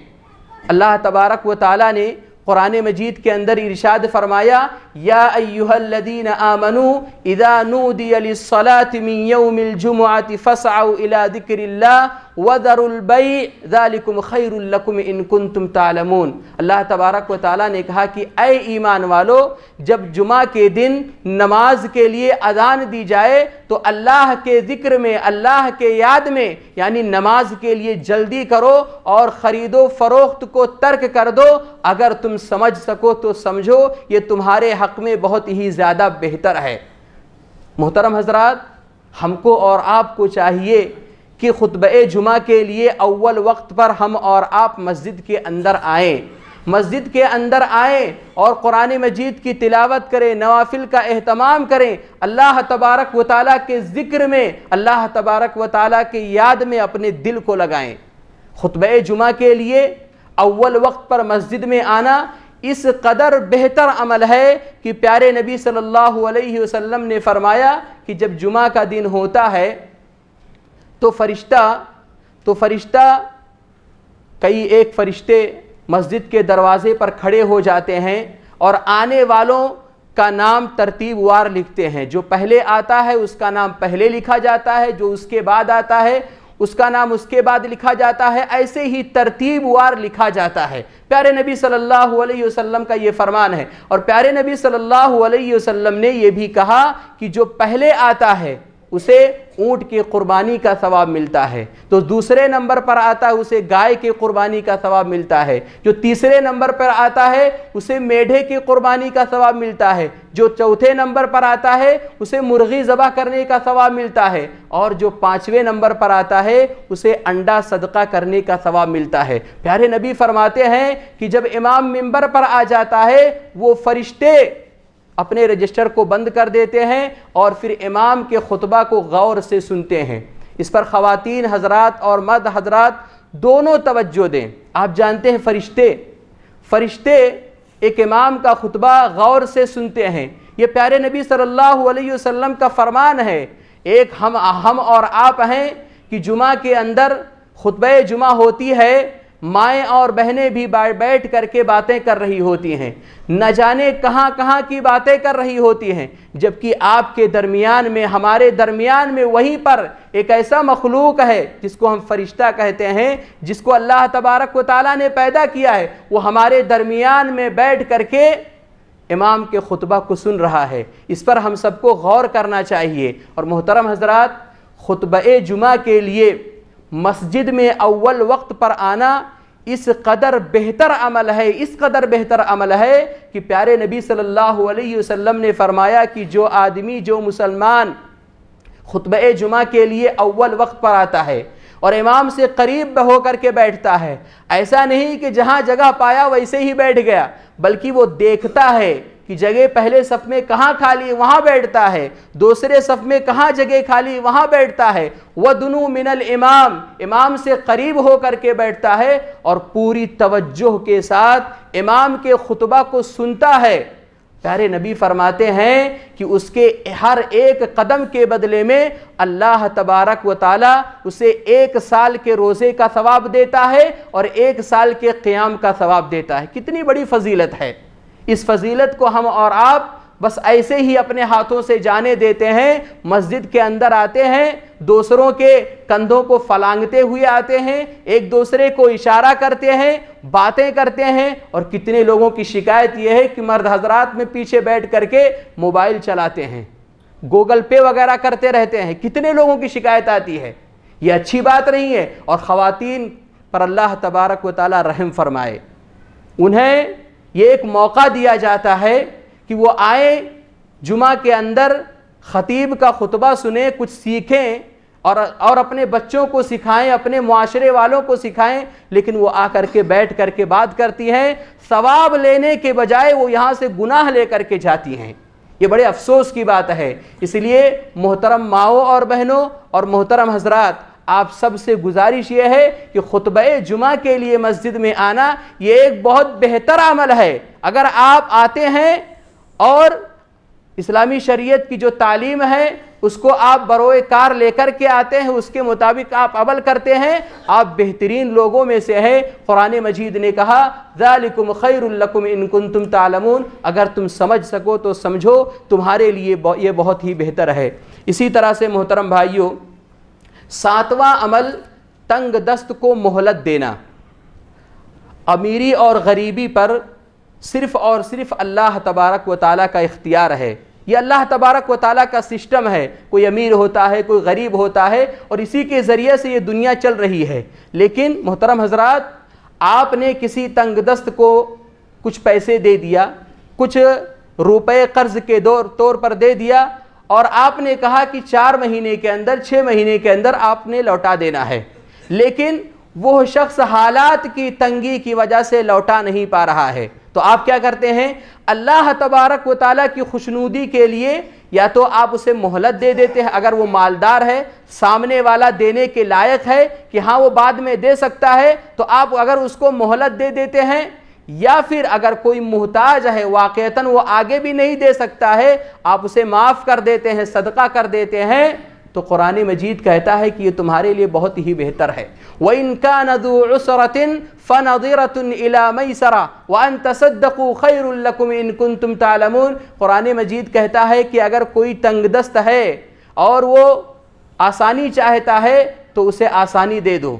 اللہ تبارک و تعالیٰ نے قرآن مجید کے اندر ارشاد فرمایا، یا ایھا الذین آمنوا اذا نودی للصلاۃ من یوم الجمعۃ فاسعوا الی ذکر اللہ وذروا البیع ذلکم خیر لکم ان کنتم تعلمون۔ اللہ تبارک و تعالیٰ نے کہا کہ اے ایمان والو، جب جمعہ کے دن نماز کے لیے اذان دی جائے تو اللہ کے ذکر میں، اللہ کے یاد میں، یعنی نماز کے لیے جلدی کرو اور خرید و فروخت کو ترک کر دو۔ اگر تم سمجھ سکو تو سمجھو، یہ تمہارے حق میں بہت ہی زیادہ بہتر ہے۔ محترم حضرات، ہم کو اور آپ کو چاہیے کہ خطبہ جمعہ کے لیے اول وقت پر ہم اور آپ مسجد کے اندر آئیں، مسجد کے اندر آئیں اور قرآن مجید کی تلاوت کریں، نوافل کا اہتمام کریں، اللہ تبارک و تعالیٰ کے ذکر میں، اللہ تبارک و تعالیٰ کے یاد میں اپنے دل کو لگائیں۔ خطبہ جمعہ کے لیے اول وقت پر مسجد میں آنا اس قدر بہتر عمل ہے کہ پیارے نبی صلی اللہ علیہ وسلم نے فرمایا کہ جب جمعہ کا دن ہوتا ہے تو فرشتہ کئی ایک فرشتے مسجد کے دروازے پر کھڑے ہو جاتے ہیں اور آنے والوں کا نام ترتیب وار لکھتے ہیں۔ جو پہلے آتا ہے اس کا نام پہلے لکھا جاتا ہے، جو اس کے بعد آتا ہے اس کا نام اس کے بعد لکھا جاتا ہے، ایسے ہی ترتیب وار لکھا جاتا ہے۔ پیارے نبی صلی اللہ علیہ وسلم کا یہ فرمان ہے، اور پیارے نبی صلی اللہ علیہ وسلم نے یہ بھی کہا کہ جو پہلے آتا ہے اسے اونٹ کی قربانی کا ثواب ملتا ہے، تو دوسرے نمبر پر آتا ہے اسے گائے کی قربانی کا ثواب ملتا ہے، جو تیسرے نمبر پر آتا ہے اسے میڈھے کی قربانی کا ثواب ملتا ہے، جو چوتھے نمبر پر آتا ہے اسے مرغی ذبح کرنے کا ثواب ملتا ہے، اور جو پانچویں نمبر پر آتا ہے اسے انڈا صدقہ کرنے کا ثواب ملتا ہے۔ پیارے نبی فرماتے ہیں کہ جب امام منبر پر آ جاتا ہے وہ فرشتے اپنے رجسٹر کو بند کر دیتے ہیں اور پھر امام کے خطبہ کو غور سے سنتے ہیں۔ اس پر خواتین حضرات اور مرد حضرات دونوں توجہ دیں۔ آپ جانتے ہیں فرشتے ایک امام کا خطبہ غور سے سنتے ہیں، یہ پیارے نبی صلی اللہ علیہ وسلم کا فرمان ہے۔ ایک ہم اور آپ ہیں کہ جمعہ کے اندر خطبہ جمعہ ہوتی ہے، مائیں اور بہنیں بھی بیٹھ کر کے باتیں کر رہی ہوتی ہیں، نہ جانے کہاں کہاں کی باتیں کر رہی ہوتی ہیں، جبکہ آپ کے درمیان میں، ہمارے درمیان میں وہیں پر ایک ایسا مخلوق ہے جس کو ہم فرشتہ کہتے ہیں، جس کو اللہ تبارک و تعالیٰ نے پیدا کیا ہے، وہ ہمارے درمیان میں بیٹھ کر کے امام کے خطبہ کو سن رہا ہے۔ اس پر ہم سب کو غور کرنا چاہیے۔ اور محترم حضرات، خطبہ جمعہ کے لیے مسجد میں اول وقت پر آنا اس قدر بہتر عمل ہے کہ پیارے نبی صلی اللہ علیہ وسلم نے فرمایا کہ جو مسلمان خطبہ جمعہ کے لیے اول وقت پر آتا ہے اور امام سے قریب ہو کر کے بیٹھتا ہے، ایسا نہیں کہ جہاں جگہ پایا ویسے ہی بیٹھ گیا، بلکہ وہ دیکھتا ہے کہ جگہ پہلے صف میں کہاں خالی وہاں بیٹھتا ہے، دوسرے صف میں کہاں جگہ خالی وہاں بیٹھتا ہے، وَدْنُوا مِنَ الْإِمَامِ، امام سے قریب ہو کر کے بیٹھتا ہے اور پوری توجہ کے ساتھ امام کے خطبہ کو سنتا ہے۔ پیارے نبی فرماتے ہیں کہ اس کے ہر ایک قدم کے بدلے میں اللہ تبارک و تعالی اسے 1 سال کے روزے کا ثواب دیتا ہے اور 1 سال کے قیام کا ثواب دیتا ہے۔ کتنی بڑی فضیلت ہے! اس فضیلت کو ہم اور آپ بس ایسے ہی اپنے ہاتھوں سے جانے دیتے ہیں، مسجد کے اندر آتے ہیں، دوسروں کے کندھوں کو فلانگتے ہوئے آتے ہیں، ایک دوسرے کو اشارہ کرتے ہیں، باتیں کرتے ہیں، اور کتنے لوگوں کی شکایت یہ ہے کہ مرد حضرات میں پیچھے بیٹھ کر کے موبائل چلاتے ہیں، گوگل پے وغیرہ کرتے رہتے ہیں، کتنے لوگوں کی شکایت آتی ہے۔ یہ اچھی بات نہیں ہے، اور خواتین پر اللہ تبارک و تعالی رحم فرمائے، انہیں یہ ایک موقع دیا جاتا ہے کہ وہ آئیں، جمعہ کے اندر خطیب کا خطبہ سنیں، کچھ سیکھیں اور اپنے بچوں کو سکھائیں، اپنے معاشرے والوں کو سکھائیں، لیکن وہ آ کر کے بیٹھ کر کے بات کرتی ہیں، ثواب لینے کے بجائے وہ یہاں سے گناہ لے کر کے جاتی ہیں۔ یہ بڑے افسوس کی بات ہے۔ اس لیے محترم ماؤں اور بہنوں اور محترم حضرات، آپ سب سے گزارش یہ ہے کہ خطبہ جمعہ کے لیے مسجد میں آنا یہ ایک بہت بہتر عمل ہے۔ اگر آپ آتے ہیں اور اسلامی شریعت کی جو تعلیم ہے اس کو آپ بروئے کار لے کر کے آتے ہیں، اس کے مطابق آپ عمل کرتے ہیں، آپ بہترین لوگوں میں سے ہیں۔ قرآن مجید نے کہا ذالکم خیر لکم ان کنتم تعلمون، اگر تم سمجھ سکو تو سمجھو، تمہارے لیے یہ بہت ہی بہتر ہے۔ اسی طرح سے محترم بھائیوں، 7واں عمل تنگ دست کو مہلت دینا۔ امیری اور غریبی پر صرف اور صرف اللہ تبارک و تعالیٰ کا اختیار ہے، یہ اللہ تبارک و تعالیٰ کا سسٹم ہے، کوئی امیر ہوتا ہے، کوئی غریب ہوتا ہے، اور اسی کے ذریعے سے یہ دنیا چل رہی ہے۔ لیکن محترم حضرات، آپ نے کسی تنگ دست کو کچھ پیسے دے دیا، کچھ روپے قرض کے طور پر دے دیا، اور آپ نے کہا کہ 4 مہینے کے اندر، 6 مہینے کے اندر آپ نے لوٹا دینا ہے، لیکن وہ شخص حالات کی تنگی کی وجہ سے لوٹا نہیں پا رہا ہے، تو آپ کیا کرتے ہیں؟ اللہ تبارک و تعالیٰ کی خوشنودی کے لیے یا تو آپ اسے مہلت دے دیتے ہیں، اگر وہ مالدار ہے، سامنے والا دینے کے لائق ہے کہ ہاں وہ بعد میں دے سکتا ہے، تو آپ اگر اس کو مہلت دے دیتے ہیں، یا پھر اگر کوئی محتاج ہے واقعتاً وہ آگے بھی نہیں دے سکتا ہے، آپ اسے معاف کر دیتے ہیں، صدقہ کر دیتے ہیں، تو قرآن مجید کہتا ہے کہ یہ تمہارے لیے بہت ہی بہتر ہے۔ وَإِن كَانَ ذُو عُسْرَةٍ فَنَظِرَةٌ إِلَى مَيْسَرَةٍ وَأَن تَصَدَّقُوا خَيْرٌ لَكُمْ إِن كُنتُمْ تَعْلَمُونَ۔ قرآن مجید کہتا ہے کہ اگر کوئی تنگ دست ہے اور وہ آسانی چاہتا ہے تو اسے آسانی دے دو،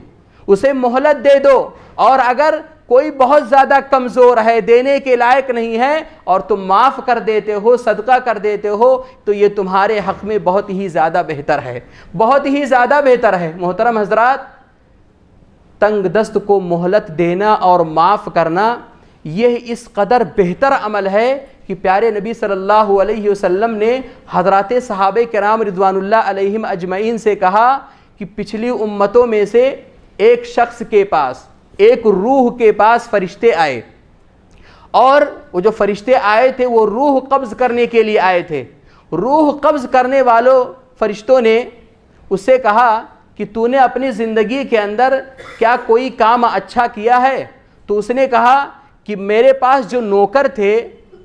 اسے مہلت دے دو، اور اگر کوئی بہت زیادہ کمزور ہے، دینے کے لائق نہیں ہے، اور تم معاف کر دیتے ہو، صدقہ کر دیتے ہو، تو یہ تمہارے حق میں بہت ہی زیادہ بہتر ہے، بہت ہی زیادہ بہتر ہے۔ محترم حضرات، تنگ دست کو مہلت دینا اور معاف کرنا یہ اس قدر بہتر عمل ہے کہ پیارے نبی صلی اللہ علیہ وسلم نے حضرات صحابہ کرام رضوان اللہ علیہم اجمعین سے کہا کہ پچھلی امتوں میں سے ایک شخص کے پاس، ایک روح کے پاس فرشتے آئے، اور وہ جو فرشتے آئے تھے وہ روح قبض کرنے کے لیے آئے تھے۔ روح قبض کرنے والوں فرشتوں نے اس سے کہا کہ تو نے اپنی زندگی کے اندر کیا کوئی کام اچھا کیا ہے؟ تو اس نے کہا کہ میرے پاس جو نوکر تھے،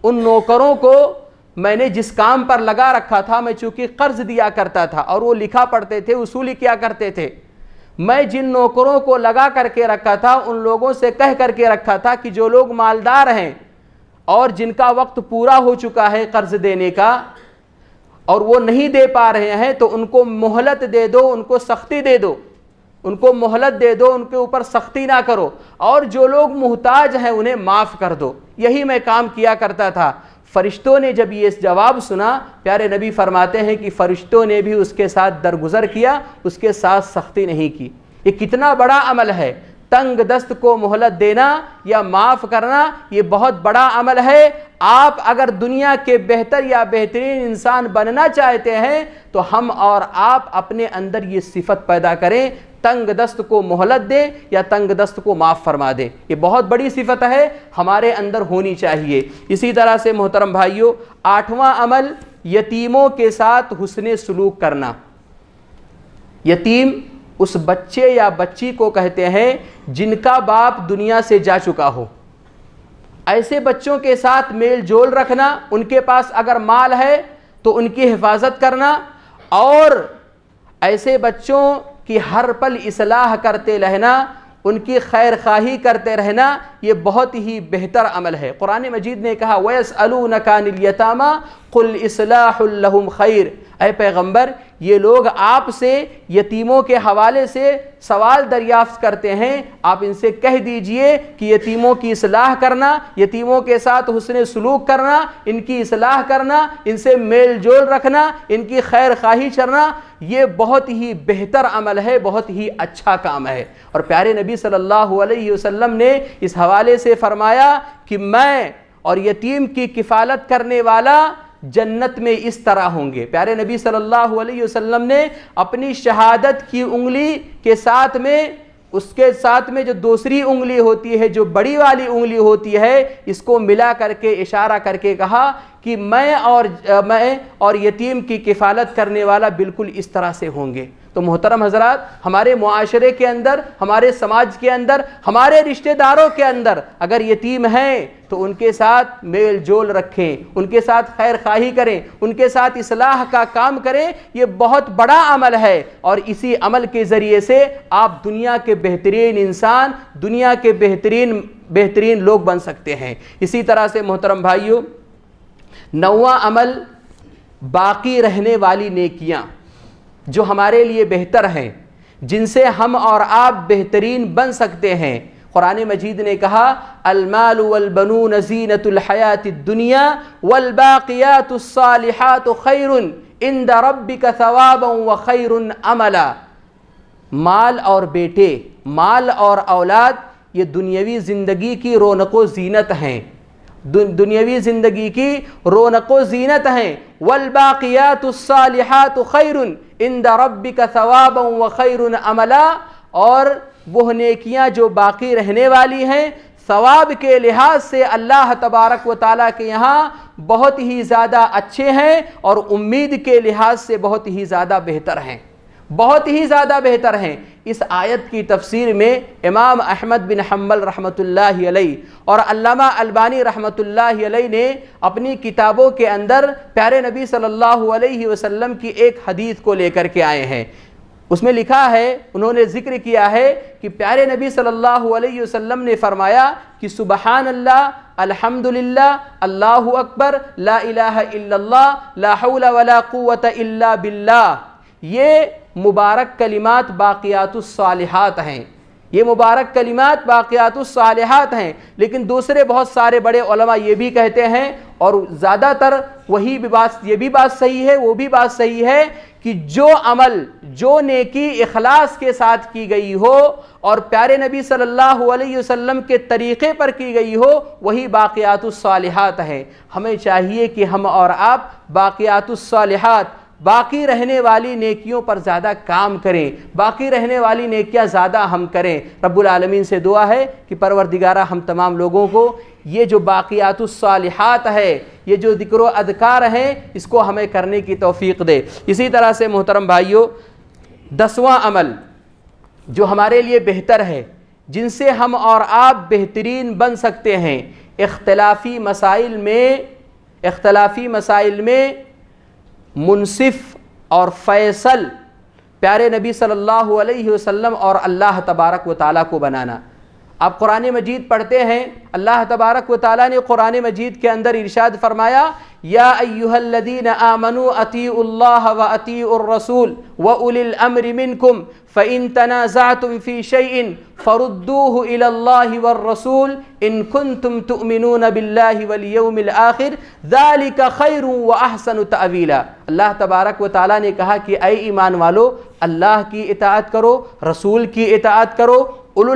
ان نوکروں کو میں نے جس کام پر لگا رکھا تھا، میں چونکہ قرض دیا کرتا تھا اور وہ لکھا پڑھتے تھے، وصولی کیا کرتے تھے، میں جن نوکروں کو لگا کر کے رکھا تھا ان لوگوں سے کہہ کر کے رکھا تھا کہ جو لوگ مالدار ہیں اور جن کا وقت پورا ہو چکا ہے قرض دینے کا اور وہ نہیں دے پا رہے ہیں، تو ان کو مہلت دے دو، ان کو سختی دے دو، ان کو مہلت دے دو، ان کے اوپر سختی نہ کرو، اور جو لوگ محتاج ہیں انہیں معاف کر دو۔ یہی میں کام کیا کرتا تھا۔ فرشتوں نے جب یہ جواب سنا، پیارے نبی فرماتے ہیں کہ فرشتوں نے بھی اس کے ساتھ درگزر کیا، اس کے ساتھ سختی نہیں کی۔ یہ کتنا بڑا عمل ہے! تنگ دست کو مہلت دینا یا معاف کرنا یہ بہت بڑا عمل ہے۔ آپ اگر دنیا کے بہتر یا بہترین انسان بننا چاہتے ہیں تو ہم اور آپ اپنے اندر یہ صفت پیدا کریں، تنگ دست کو مہلت دیں یا تنگ دست کو معاف فرما دیں۔ یہ بہت بڑی صفت ہے، ہمارے اندر ہونی چاہیے۔ اسی طرح سے محترم بھائیوں، 8واں عمل یتیموں کے ساتھ حسن سلوک کرنا۔ یتیم اس بچے یا بچی کو کہتے ہیں جن کا باپ دنیا سے جا چکا ہو۔ ایسے بچوں کے ساتھ میل جول رکھنا، ان کے پاس اگر مال ہے تو ان کی حفاظت کرنا، اور ایسے بچوں کی ہر پل اصلاح کرتے رہنا، ان کی خیر خواہی کرتے رہنا، یہ بہت ہی بہتر عمل ہے۔ قرآن مجید نے کہا وَيَسْأَلُونَكَ عَنِ الْيَتَامَى قُلْ إِصْلَاحٌ لَهُمْ خَيْرٌ۔ اے پیغمبر، یہ لوگ آپ سے یتیموں کے حوالے سے سوال دریافت کرتے ہیں، آپ ان سے کہہ دیجئے کہ یتیموں کی اصلاح کرنا، یتیموں کے ساتھ حسن سلوک کرنا، ان کی اصلاح کرنا، ان سے میل جول رکھنا، ان کی خیر خواہی کرنا، یہ بہت ہی بہتر عمل ہے، بہت ہی اچھا کام ہے۔ اور پیارے نبی صلی اللہ علیہ وسلم نے اس حوالے سے فرمایا کہ میں اور یتیم کی کفالت کرنے والا جنت میں اس طرح ہوں گے۔ پیارے نبی صلی اللہ علیہ وسلم نے اپنی شہادت کی انگلی کے ساتھ میں، اس کے ساتھ میں جو دوسری انگلی ہوتی ہے، جو بڑی والی انگلی ہوتی ہے، اس کو ملا کر کے اشارہ کر کے کہا کہ میں اور یتیم کی کفالت کرنے والا بالکل اس طرح سے ہوں گے۔ تو محترم حضرات، ہمارے معاشرے کے اندر، ہمارے سماج کے اندر، ہمارے رشتہ داروں کے اندر اگر یتیم ہیں تو ان کے ساتھ میل جول رکھیں، ان کے ساتھ خیر خواہی کریں، ان کے ساتھ اصلاح کا کام کریں۔ یہ بہت بڑا عمل ہے، اور اسی عمل کے ذریعے سے آپ دنیا کے بہترین انسان، دنیا کے بہترین لوگ بن سکتے ہیں۔ اسی طرح سے محترم بھائیوں، 9واں عمل باقی رہنے والی نیکیاں جو ہمارے لیے بہتر ہیں، جن سے ہم اور آپ بہترین بن سکتے ہیں۔ قرآن مجید نے کہا المال والبنون زینۃ الحیات الدنیا والباقیات الصالحات خیر عند ربک ثوابا وخیر عملا۔ مال اور بیٹے، مال اور اولاد یہ دنیاوی زندگی کی رونق و زینت ہیں، دنیاوی زندگی کی رونق و زینت ہیں۔ والباقیات الصالحات خیر عند ربک ثوابا وخیر عملا، اور وہ نیکیاں جو باقی رہنے والی ہیں ثواب کے لحاظ سے اللہ تبارک و تعالیٰ کے یہاں بہت ہی زیادہ اچھے ہیں، اور امید کے لحاظ سے بہت ہی زیادہ بہتر ہیں، بہت ہی زیادہ بہتر ہیں۔ اس آیت کی تفسیر میں امام احمد بن حنبل رحمۃ اللہ علیہ اور علامہ البانی رحمۃ اللہ علیہ نے اپنی کتابوں کے اندر پیارے نبی صلی اللہ علیہ وسلم کی ایک حدیث کو لے کر کے آئے ہیں۔ اس میں لکھا ہے، انہوں نے ذکر کیا ہے کہ پیارے نبی صلی اللہ علیہ وسلم نے فرمایا کہ سبحان اللہ، الحمدللہ، اللہ اکبر، لا الہ الا اللہ، لا حول ولا قوت الا باللہ، یہ مبارک کلمات باقیات الصالحات ہیں، یہ مبارک کلمات باقیات الصالحات ہیں۔ لیکن دوسرے بہت سارے بڑے علماء یہ بھی کہتے ہیں، اور زیادہ تر یہ بھی بات صحیح ہے، وہ بھی بات صحیح ہے کہ جو عمل، جو نیکی اخلاص کے ساتھ کی گئی ہو اور پیارے نبی صلی اللہ علیہ وسلم کے طریقے پر کی گئی ہو، وہی باقیات الصالحات ہے۔ ہمیں چاہیے کہ ہم اور آپ باقیات الصالحات، باقی رہنے والی نیکیوں پر زیادہ کام کریں، باقی رہنے والی نیکیاں زیادہ ہم کریں۔ رب العالمین سے دعا ہے کہ پروردگارہ ہم تمام لوگوں کو یہ جو باقیات الصالحات ہے، یہ جو ذکر و اذکار ہیں، اس کو ہمیں کرنے کی توفیق دے۔ اسی طرح سے محترم بھائیوں، 10واں عمل جو ہمارے لیے بہتر ہے، جن سے ہم اور آپ بہترین بن سکتے ہیں، اختلافی مسائل میں منصف اور فیصل پیارے نبی صلی اللہ علیہ وسلم اور اللہ تبارک و تعالیٰ کو بنانا۔ آپ قرآن مجید پڑھتے ہیں، اللہ تبارک و تعالیٰ نے قرآن مجید کے اندر ارشاد فرمایا یا ایھا الذین آمنوا اطیعوا اللہ واطیعوا الرسول واولی الامر منکم فإن تنازعتم فی شیء فردوه الی اللہ والرسول ان کنتم تؤمنون باللہ والیوم الآخر ذلک خیر واحسن تأویلا۔ اللہ تبارک و تعالیٰ نے کہا کہ اے ایمان والو، اللہ کی اطاعت کرو، رسول کی اطاعت کرو، اولو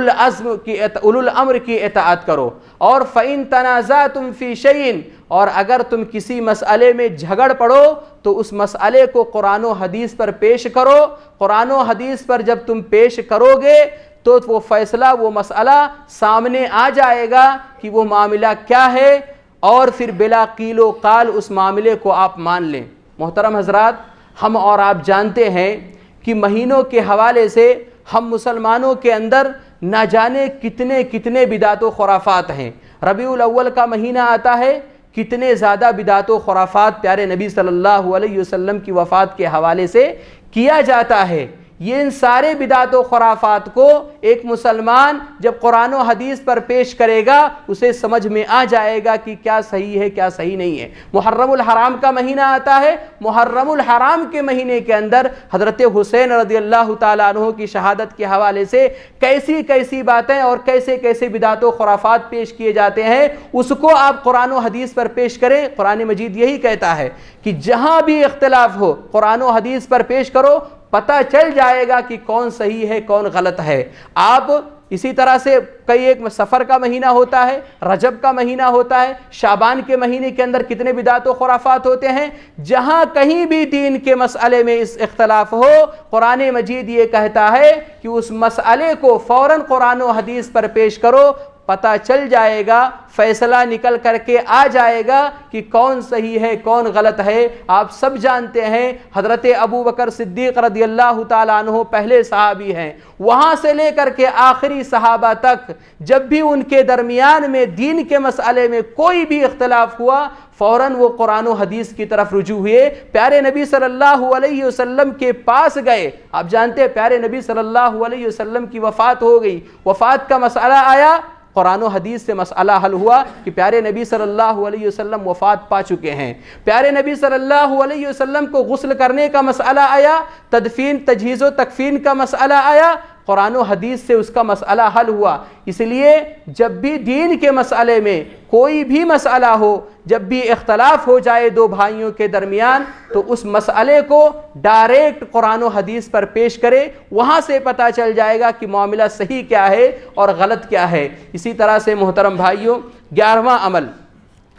الامر کی اطاعت کرو، اور فَإِن تَنَازَعْتُمْ فِي شَيْءٍ، اور اگر تم کسی مسئلے میں جھگڑ پڑو تو اس مسئلے کو قرآن و حدیث پر پیش کرو۔ قرآن و حدیث پر جب تم پیش کرو گے تو وہ فیصلہ، وہ مسئلہ سامنے آ جائے گا کہ وہ معاملہ کیا ہے، اور پھر بلا قیل و قال اس معاملے کو آپ مان لیں۔ محترم حضرات، ہم اور آپ جانتے ہیں کہ مہینوں کے حوالے سے ہم مسلمانوں کے اندر نہ جانے کتنے بدعت و خرافات ہیں۔ ربیع الاول کا مہینہ آتا ہے، کتنے زیادہ بدعت و خرافات پیارے نبی صلی اللہ علیہ وسلم کی وفات کے حوالے سے کیا جاتا ہے۔ یہ ان سارے بدعت و خرافات کو ایک مسلمان جب قرآن و حدیث پر پیش کرے گا، اسے سمجھ میں آ جائے گا کہ کیا صحیح ہے کیا صحیح نہیں ہے۔ محرم الحرام کا مہینہ آتا ہے، محرم الحرام کے مہینے کے اندر حضرت حسین رضی اللہ تعالیٰ عنہ کی شہادت کے حوالے سے کیسی باتیں اور کیسے بدعت و خرافات پیش کیے جاتے ہیں، اس کو آپ قرآن و حدیث پر پیش کریں۔ قرآن مجید یہی کہتا ہے کہ جہاں بھی اختلاف ہو قرآن و حدیث پر پیش کرو، پتہ چل جائے گا کہ کون صحیح ہے کون غلط ہے۔ آپ اسی طرح سے ایک سفر کا مہینہ ہوتا ہے، رجب کا مہینہ ہوتا ہے، شعبان کے مہینے کے اندر کتنے بدعت و خرافات ہوتے ہیں۔ جہاں کہیں بھی دین کے مسئلے میں اس اختلاف ہو، قرآن مجید یہ کہتا ہے کہ اس مسئلے کو فوراً قرآن و حدیث پر پیش کرو، پتہ چل جائے گا، فیصلہ نکل کر کے آ جائے گا کہ کون صحیح ہے کون غلط ہے۔ آپ سب جانتے ہیں حضرت ابو بکر صدیق رضی اللہ تعالیٰ عنہ پہلے صحابی ہیں، وہاں سے لے کر کے آخری صحابہ تک جب بھی ان کے درمیان میں دین کے مسئلے میں کوئی بھی اختلاف ہوا، فوراً وہ قرآن و حدیث کی طرف رجوع ہوئے، پیارے نبی صلی اللہ علیہ وسلم کے پاس گئے۔ آپ جانتے ہیں پیارے نبی صلی اللہ علیہ وسلم کی وفات ہو گئی، وفات کا مسئلہ آیا، قرآن و حدیث سے مسئلہ حل ہوا کہ پیارے نبی صلی اللہ علیہ وسلم وفات پا چکے ہیں۔ پیارے نبی صلی اللہ علیہ وسلم کو غسل کرنے کا مسئلہ آیا، تدفین تجہیز و تکفین کا مسئلہ آیا، قرآن و حدیث سے اس کا مسئلہ حل ہوا۔ اس لیے جب بھی دین کے مسئلے میں کوئی بھی مسئلہ ہو، جب بھی اختلاف ہو جائے دو بھائیوں کے درمیان، تو اس مسئلے کو ڈائریکٹ قرآن و حدیث پر پیش کرے، وہاں سے پتہ چل جائے گا کہ معاملہ صحیح کیا ہے اور غلط کیا ہے۔ اسی طرح سے محترم بھائیوں، 11واں عمل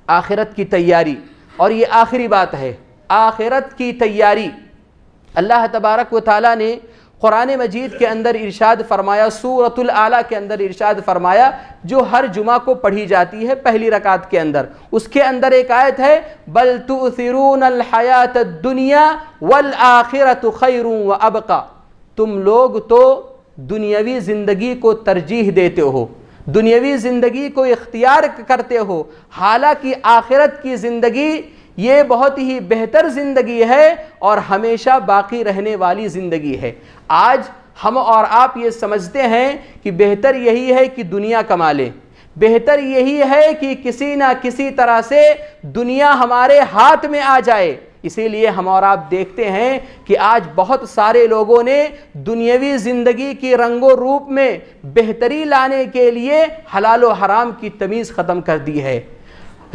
آخرت کی تیاری، اور یہ آخری بات ہے، آخرت کی تیاری۔ اللہ تبارک و تعالیٰ نے قرآن مجید کے اندر ارشاد فرمایا، سورۃ الاعلیٰ کے اندر ارشاد فرمایا، جو ہر جمعہ کو پڑھی جاتی ہے پہلی رکعت کے اندر، اس کے اندر ایک آیت ہے، بل تؤثرون الحیاۃ الدنیا والآخرۃ خیر وابقی، تم لوگ تو دنیاوی زندگی کو ترجیح دیتے ہو، دنیاوی زندگی کو اختیار کرتے ہو، حالانکہ آخرت کی زندگی یہ بہت ہی بہتر زندگی ہے اور ہمیشہ باقی رہنے والی زندگی ہے۔ آج ہم اور آپ یہ سمجھتے ہیں کہ بہتر یہی ہے کہ دنیا کما لیں، بہتر یہی ہے کہ کسی نہ کسی طرح سے دنیا ہمارے ہاتھ میں آ جائے۔ اسی لیے ہم اور آپ دیکھتے ہیں کہ آج بہت سارے لوگوں نے دنیاوی زندگی کی رنگ و روپ میں بہتری لانے کے لیے حلال و حرام کی تمیز ختم کر دی ہے،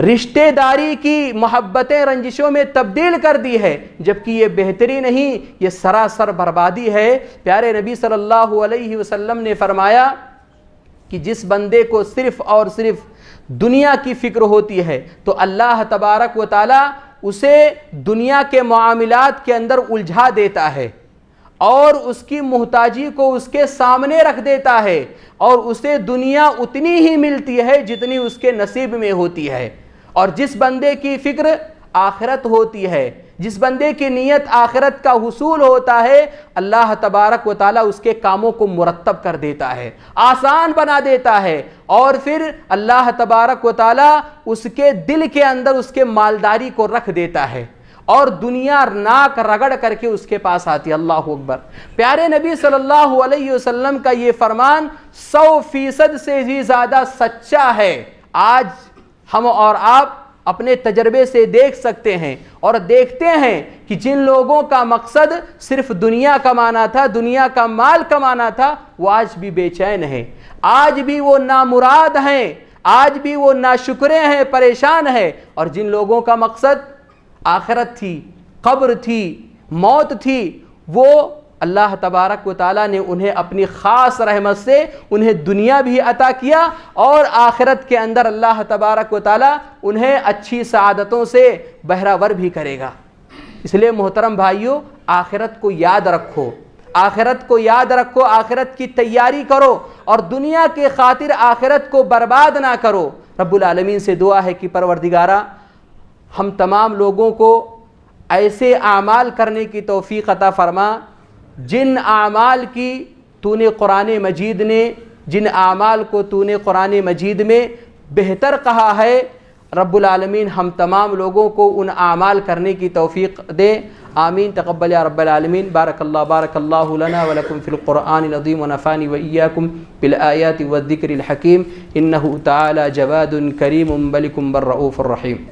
رشتہ داری کی محبتیں رنجشوں میں تبدیل کر دی ہے، جبکہ یہ بہتری نہیں، یہ سراسر بربادی ہے۔ پیارے نبی صلی اللہ علیہ وسلم نے فرمایا کہ جس بندے کو صرف اور صرف دنیا کی فکر ہوتی ہے تو اللہ تبارک و تعالی اسے دنیا کے معاملات کے اندر الجھا دیتا ہے اور اس کی محتاجی کو اس کے سامنے رکھ دیتا ہے، اور اسے دنیا اتنی ہی ملتی ہے جتنی اس کے نصیب میں ہوتی ہے۔ اور جس بندے کی فکر آخرت ہوتی ہے، جس بندے کی نیت آخرت کا حصول ہوتا ہے، اللہ تبارک و تعالیٰ اس کے کاموں کو مرتب کر دیتا ہے، آسان بنا دیتا ہے، اور پھر اللہ تبارک و تعالیٰ اس کے دل کے اندر اس کے مالداری کو رکھ دیتا ہے، اور دنیا ناک رگڑ کر کے اس کے پاس آتی ہے۔ اللہ اکبر۔ پیارے نبی صلی اللہ علیہ وسلم کا یہ فرمان 100% سے بھی زیادہ سچا ہے۔ آج ہم اور آپ اپنے تجربے سے دیکھ سکتے ہیں اور دیکھتے ہیں کہ جن لوگوں کا مقصد صرف دنیا کمانا تھا، دنیا کا مال کمانا تھا، وہ آج بھی بے چین ہیں، آج بھی وہ نامراد ہیں، آج بھی وہ ناشکرے ہیں، پریشان ہیں۔ اور جن لوگوں کا مقصد آخرت تھی، قبر تھی، موت تھی، وہ اللہ تبارک و تعالیٰ نے انہیں اپنی خاص رحمت سے انہیں دنیا بھی عطا کیا، اور آخرت کے اندر اللہ تبارک و تعالیٰ انہیں اچھی سعادتوں سے بہرہ بھی کرے گا۔ اس لیے محترم بھائیوں، آخرت کو یاد رکھو، آخرت کو یاد رکھو، آخرت کی تیاری کرو، اور دنیا کے خاطر آخرت کو برباد نہ کرو۔ رب العالمین سے دعا ہے کہ پروردگارہ، ہم تمام لوگوں کو ایسے اعمال کرنے کی توفیق عطا فرما جن اعمال کی تو نے قرآن مجید نے، جن اعمال کو تو نے قرآن مجید میں بہتر کہا ہے۔ رب العالمین ہم تمام لوگوں کو ان اعمال کرنے کی توفیق دے، آمین۔ تقبل یا رب العالمین۔ بارک اللہ لنا ولکم فی القرآن العظیم ونفعنی وإیاکم بالآیات والذکر الحکیم، انہ تعالی جواد کریم ملک بر رؤوف الرحیم۔